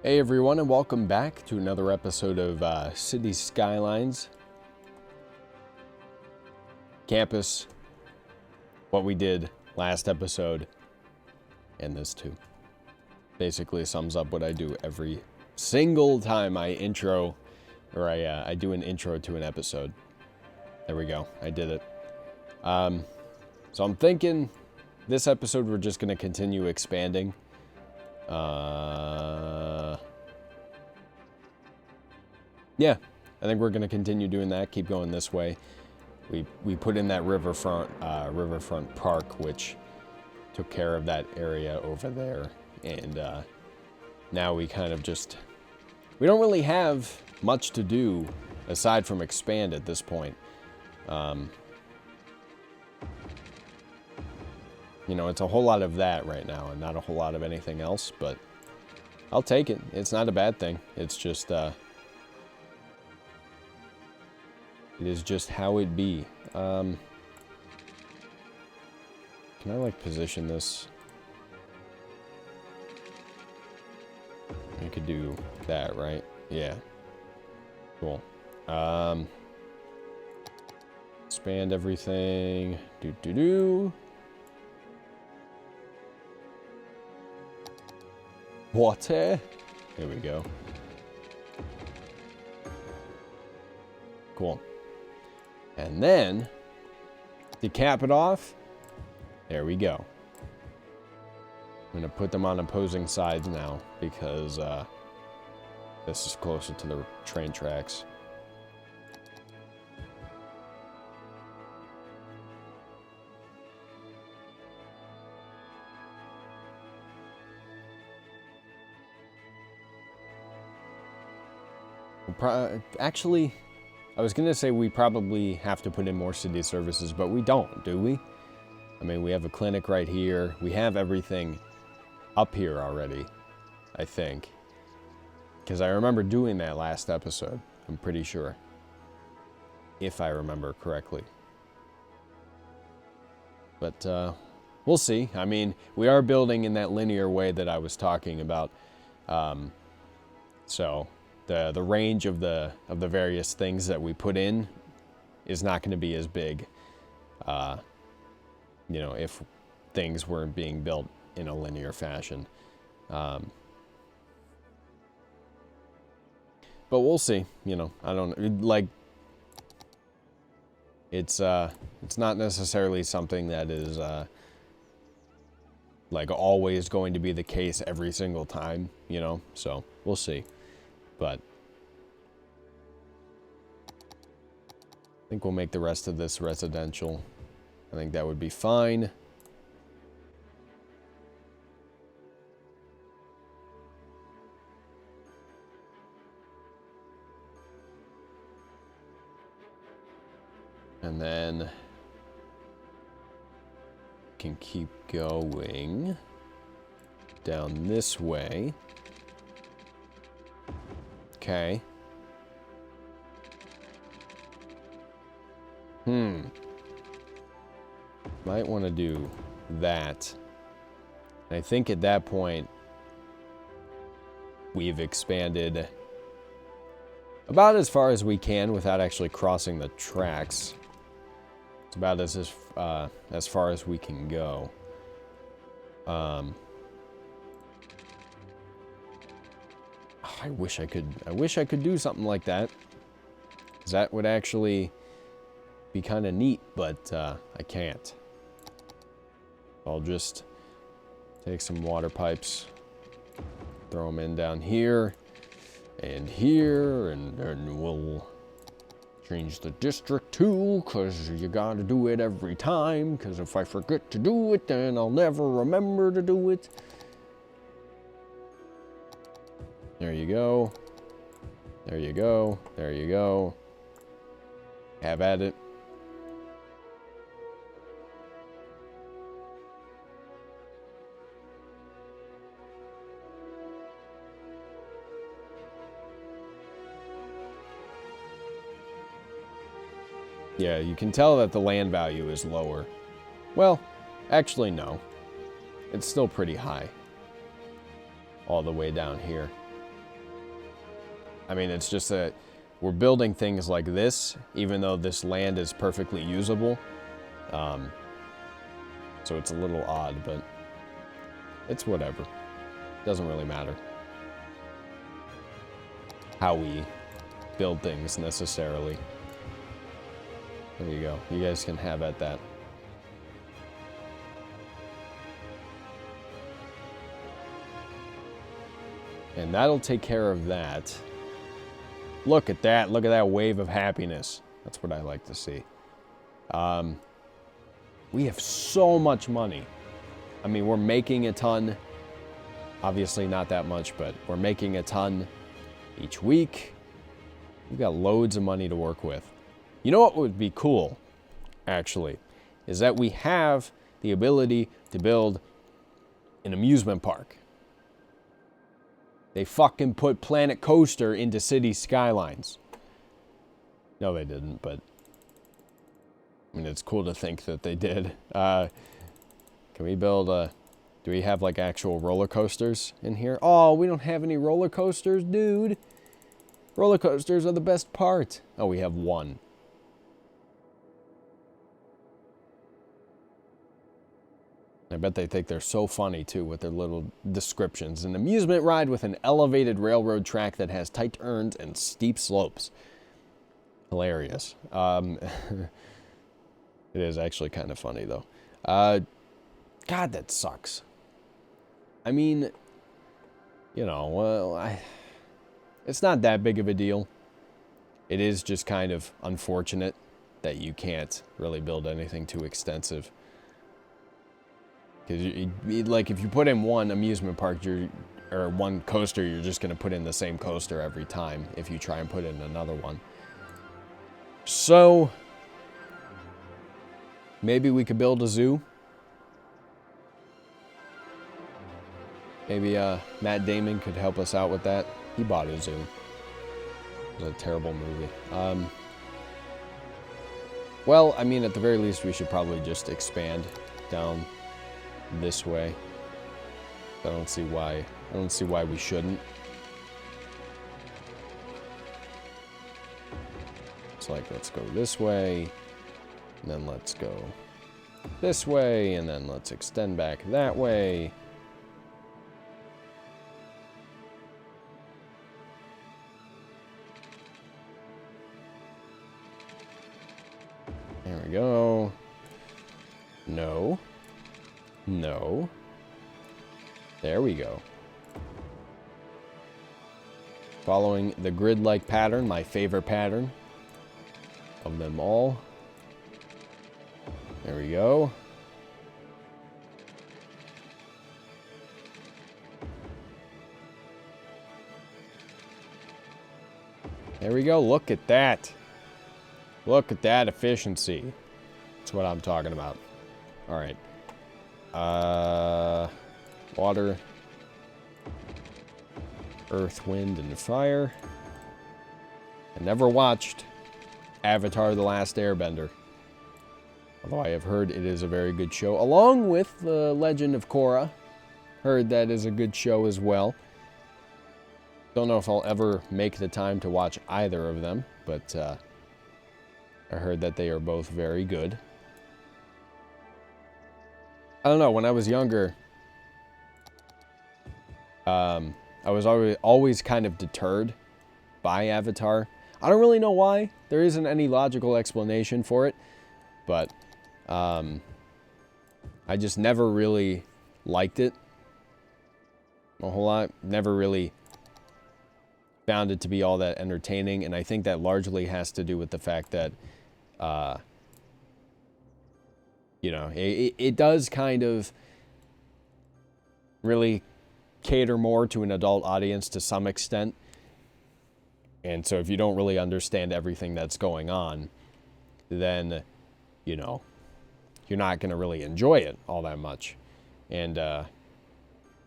Hey everyone, and welcome back to another episode of City Skylines. Campus, what we did last episode, and this too. Basically sums up what I do every single time I intro, or I do an intro to an episode. There we go, I did it. So I'm thinking this episode we're just going to continue expanding. Yeah, I think we're going to continue doing that, keep going this way. We put in that Riverfront Park, which took care of that area over there. And now we kind of just, we don't really have much to do aside from expand at this point. You know, it's a whole lot of that right now and not a whole lot of anything else, but I'll take it. It's not a bad thing. It's just, it is just how it be. Can I, like, position this? I could do that, right? Yeah. Cool. Expand everything. Do. Water. There we go. Cool. And then, to cap it off, there we go. I'm going to put them on opposing sides now because this is closer to the train tracks. Actually, I was going to say we probably have to put in more city services, but we don't, do we? I mean, we have a clinic right here. We have everything up here already, I think. Because I remember doing that last episode, I'm pretty sure. If I remember correctly. But we'll see. I mean, we are building in that linear way that I was talking about. So the range of the various things that we put in is not going to be as big, you know, if things weren't being built in a linear fashion. But we'll see. You know, I don't like. It's not necessarily something that is like always going to be the case every single time. You know, so we'll see. But I think we'll make the rest of this residential. I think that would be fine. And then can keep going down this way. Okay. Might want to do that. And I think at that point, we've expanded about as far as we can without actually crossing the tracks. It's about as far as we can go. I wish I could do something like that. 'Cause that would actually be kind of neat, but I can't. I'll just take some water pipes, throw them in down here, and then we'll change the district too, because you gotta do it every time, because if I forget to do it, then I'll never remember to do it. There you go. There you go. There you go. Have at it. Yeah, you can tell that the land value is lower. Well, actually no. It's still pretty high. All the way down here. I mean, it's just that we're building things like this, even though this land is perfectly usable. So it's a little odd, but it's whatever. Doesn't really matter how we build things necessarily. There you go. You guys can have at that. And that'll take care of that. Look at that. Look at that wave of happiness. That's what I like to see. We have so much money. I mean, we're making a ton. Obviously not that much, but we're making a ton each week. We've got loads of money to work with. You know what would be cool, actually, is that we have the ability to build an amusement park. They fucking put Planet Coaster into City Skylines. No, they didn't, but I mean, it's cool to think that they did. Can we build a... Do we have, like, actual roller coasters in here? Oh, we don't have any roller coasters, dude. Roller coasters are the best part. Oh, we have one. I bet they think they're so funny, too, with their little descriptions. An amusement ride with an elevated railroad track that has tight turns and steep slopes. Hilarious. It is actually kind of funny, though. God, that sucks. I mean, you know, well, it's not that big of a deal. It is just kind of unfortunate that you can't really build anything too extensive. Because, like, if you put in one amusement park, or one coaster, you're just going to put in the same coaster every time if you try and put in another one. So, maybe we could build a zoo. Maybe Matt Damon could help us out with that. He bought a zoo. It was a terrible movie. Well, I mean, at the very least, we should probably just expand down this way. I don't see why. I don't see why we shouldn't. It's like, let's go this way, and then let's go this way, and then let's extend back that way. There we go. No. No. There we go. Following the grid-like pattern, my favorite pattern of them all. There we go. There we go. Look at that. Look at that efficiency. That's what I'm talking about. All right. Water, earth, wind, and fire. I never watched Avatar: The Last Airbender, although I have heard it is a very good show, along with The Legend of Korra. Heard that is a good show as well. Don't know if I'll ever make the time to watch either of them, but I heard that they are both very good. I don't know, when I was younger, I was always kind of deterred by Avatar. I don't really know why. There isn't any logical explanation for it, but I just never really liked it a whole lot. Never really found it to be all that entertaining, and I think that largely has to do with the fact that you know, it does kind of really cater more to an adult audience to some extent. And so if you don't really understand everything that's going on, then, you know, you're not going to really enjoy it all that much. And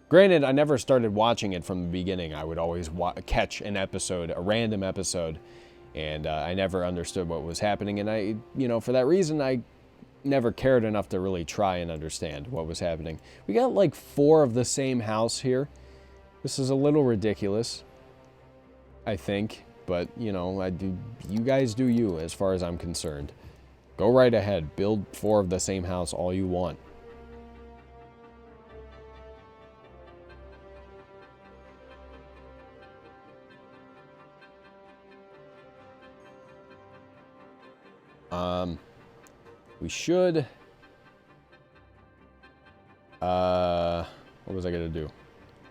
granted, I never started watching it from the beginning. I would always catch an episode, a random episode, and I never understood what was happening. And I, you know, for that reason, I never cared enough to really try and understand what was happening. We got like 4 of the same house here. This is a little ridiculous. I think. But, you know, you guys do you, as far as I'm concerned. Go right ahead. Build 4 of the same house all you want. We should... what was I going to do?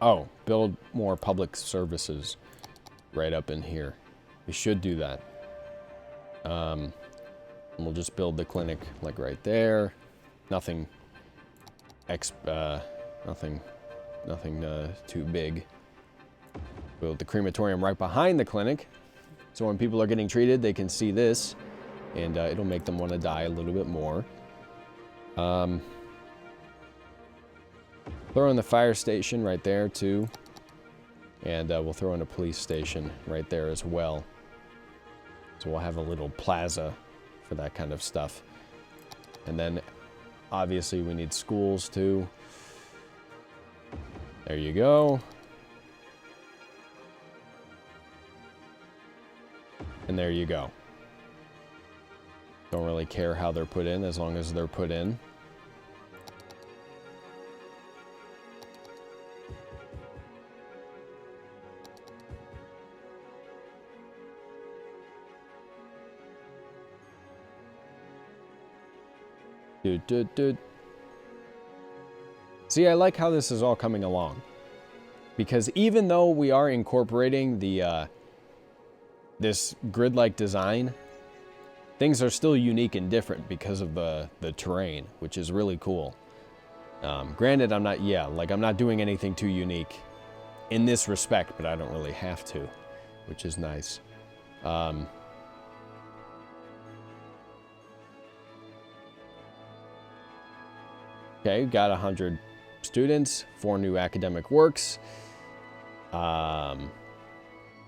Oh, build more public services right up in here. We should do that. And we'll just build the clinic like right there. Nothing too big. Build the crematorium right behind the clinic. So when people are getting treated, they can see this. And it'll make them want to die a little bit more. Throw in the fire station right there, too. And we'll throw in a police station right there as well. So we'll have a little plaza for that kind of stuff. And then, obviously, we need schools, too. There you go. And there you go. Don't really care how they're put in, as long as they're put in. See, I like how this is all coming along. Because even though we are incorporating the this grid-like design, things are still unique and different because of the terrain, which is really cool. Granted, I'm not doing anything too unique in this respect, but I don't really have to, which is nice. Okay, got 100 students, 4 new academic works, and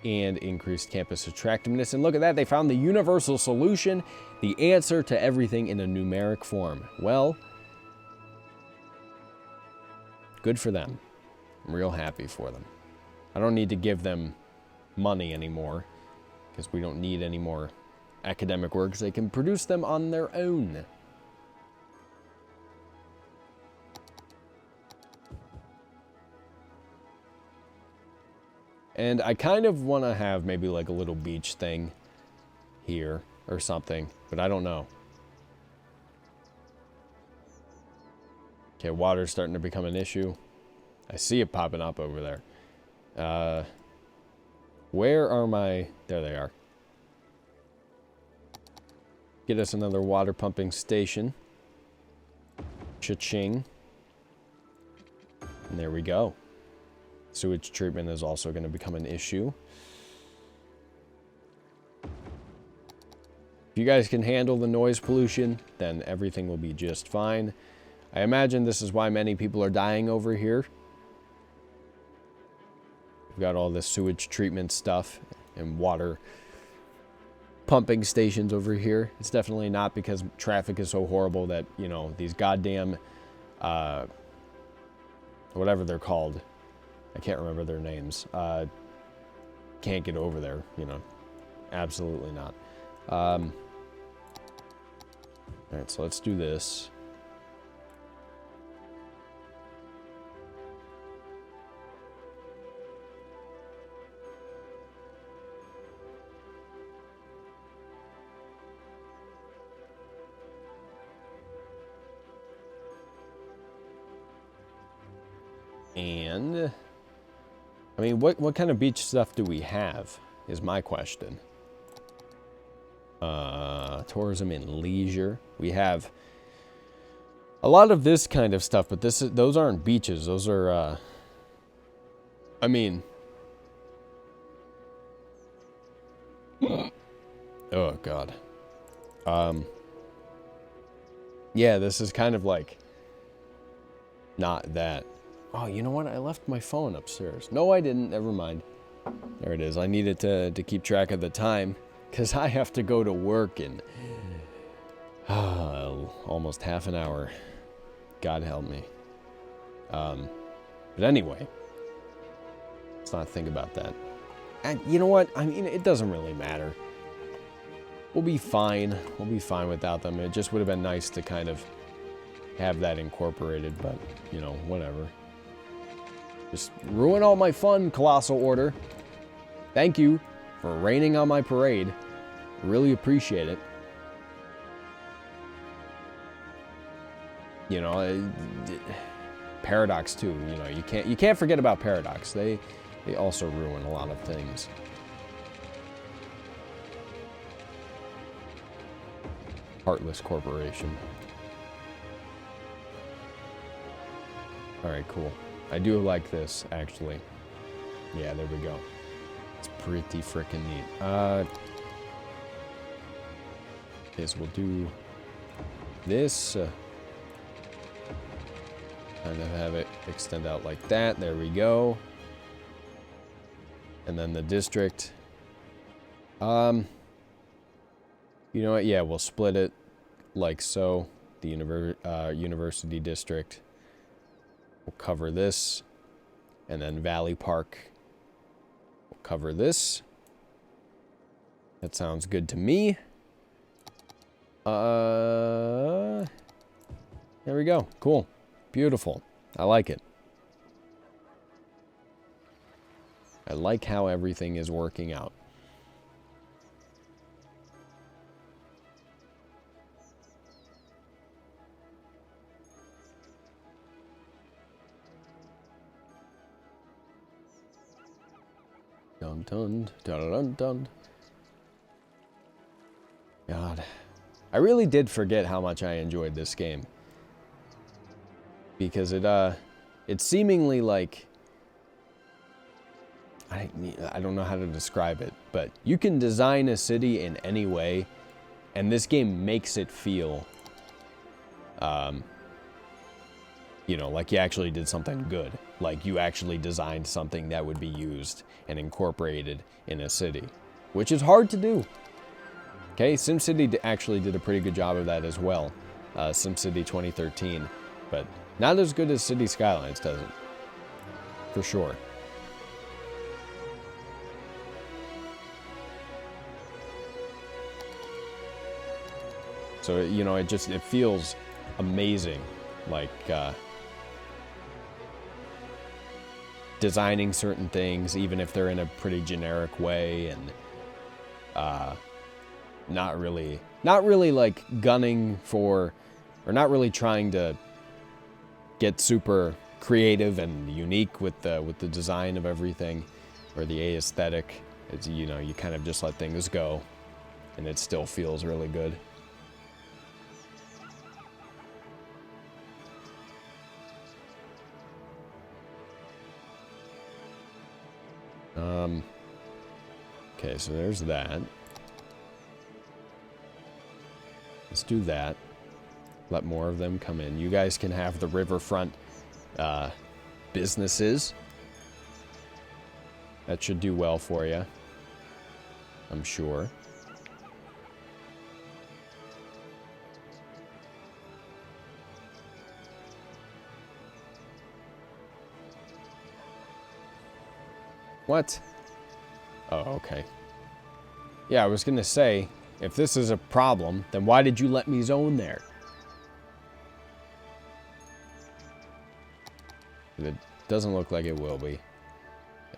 increased campus attractiveness. And look at that, they found the universal solution, the answer to everything in a numeric form. Well, good for them. I'm real happy for them. I don't need to give them money anymore, because we don't need any more academic works. They can produce them on their own. And I kind of want to have maybe like a little beach thing here or something, but I don't know. Okay, water's starting to become an issue. I see it popping up over there. Where are my... There they are. Get us another water pumping station. Cha-ching. And there we go. Sewage treatment is also going to become an issue. If you guys can handle the noise pollution, then everything will be just fine. I imagine this is why many people are dying over here. We've got all this sewage treatment stuff and water pumping stations over here. It's definitely not because traffic is so horrible that, you know, these goddamn, whatever they're called, I can't remember their names, can't get over there, you know. Absolutely not. Alright, so let's do this. And... I mean, what kind of beach stuff do we have, is my question. Tourism and leisure. We have a lot of this kind of stuff, but those aren't beaches. Those are, I mean... Oh, God. Yeah, this is kind of like... Not that. Oh, you know what? I left my phone upstairs. No, I didn't. Never mind. There it is. I needed to keep track of the time because I have to go to work in almost half an hour. God help me. But anyway, let's not think about that. And you know what? I mean, it doesn't really matter. We'll be fine. We'll be fine without them. It just would have been nice to kind of have that incorporated, but, you know, whatever. Just ruin all my fun, Colossal Order. Thank you for raining on my parade. Really appreciate it. You know, Paradox too. You know, you can't forget about Paradox. They also ruin a lot of things. Heartless Corporation. All right, cool. I do like this actually. Yeah, there we go. It's pretty freaking neat. Okay, so we'll do this. Kind of have it extend out like that. There we go. And then the district. You know what? Yeah, we'll split it like so. The University District. We'll cover this. And then Valley Park. We'll cover this. That sounds good to me. There we go. Cool. Beautiful. I like it. I like how everything is working out. Dun dun dun dun dun. God, I really did forget how much I enjoyed this game, because it's seemingly like I don't know how to describe it, but you can design a city in any way, and this game makes it feel, you know, like you actually did something good. Like you actually designed something that would be used and incorporated in a city, which is hard to do. Okay, SimCity actually did a pretty good job of that as well. SimCity 2013, but not as good as City Skylines does it, for sure. So, you know, it feels amazing, like designing certain things, even if they're in a pretty generic way, and not really like gunning for, or not really trying to get super creative and unique with the design of everything, or the aesthetic. It's, you know, you kind of just let things go, and it still feels really good. Okay, so there's that. Let's do that. Let more of them come in. You guys can have the Riverfront businesses. That should do well for you, I'm sure. What? Oh, okay. Yeah, I was gonna say, if this is a problem, then why did you let me zone there? It doesn't look like it will be.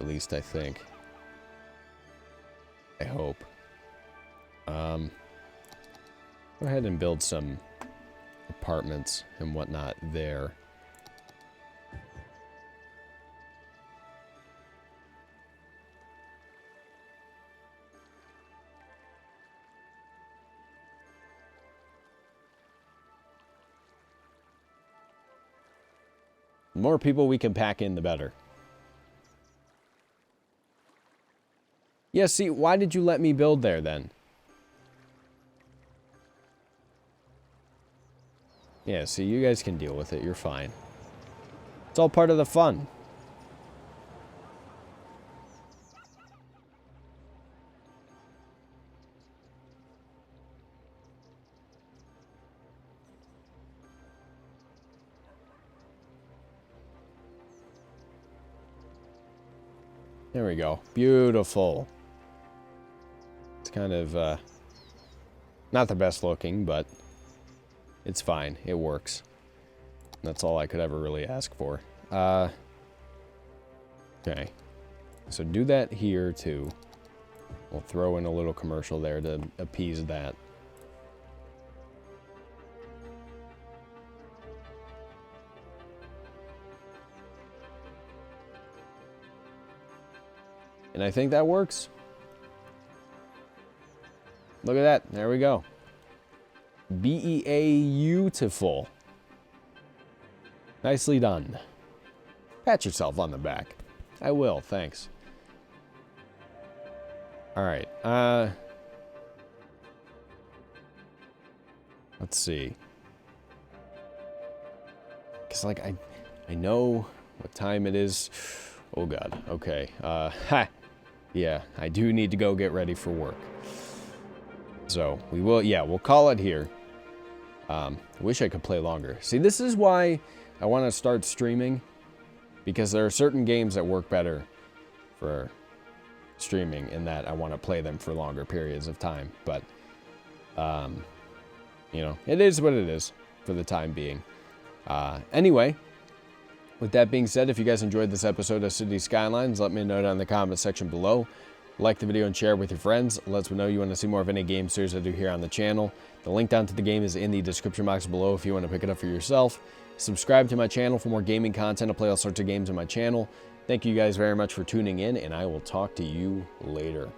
At least I think. I hope. Go ahead and build some apartments and whatnot there. The more people we can pack in, the better. Yeah, see, why did you let me build there then? Yeah, see, you guys can deal with it. You're fine. It's all part of the fun. There we go. Beautiful. It's kind of, not the best looking, but it's fine. It works. That's all I could ever really ask for. Okay. So do that here, too. We'll throw in a little commercial there to appease that. And I think that works. Look at that. There we go. Beautiful. Nicely done. Pat yourself on the back. I will, thanks. Alright, let's see. Because, like, I know what time it is. Oh, God. Okay. Yeah, I do need to go get ready for work. So, we will, yeah, we'll call it here. I wish I could play longer. See, this is why I want to start streaming. Because there are certain games that work better for streaming in that I want to play them for longer periods of time. But, you know, it is what it is for the time being. Anyway, with that being said, if you guys enjoyed this episode of City Skylines, let me know down in the comment section below. Like the video and share it with your friends. Let me know you want to see more of any game series I do here on the channel. The link down to the game is in the description box below if you want to pick it up for yourself. Subscribe to my channel for more gaming content. I play all sorts of games on my channel. Thank you guys very much for tuning in, and I will talk to you later.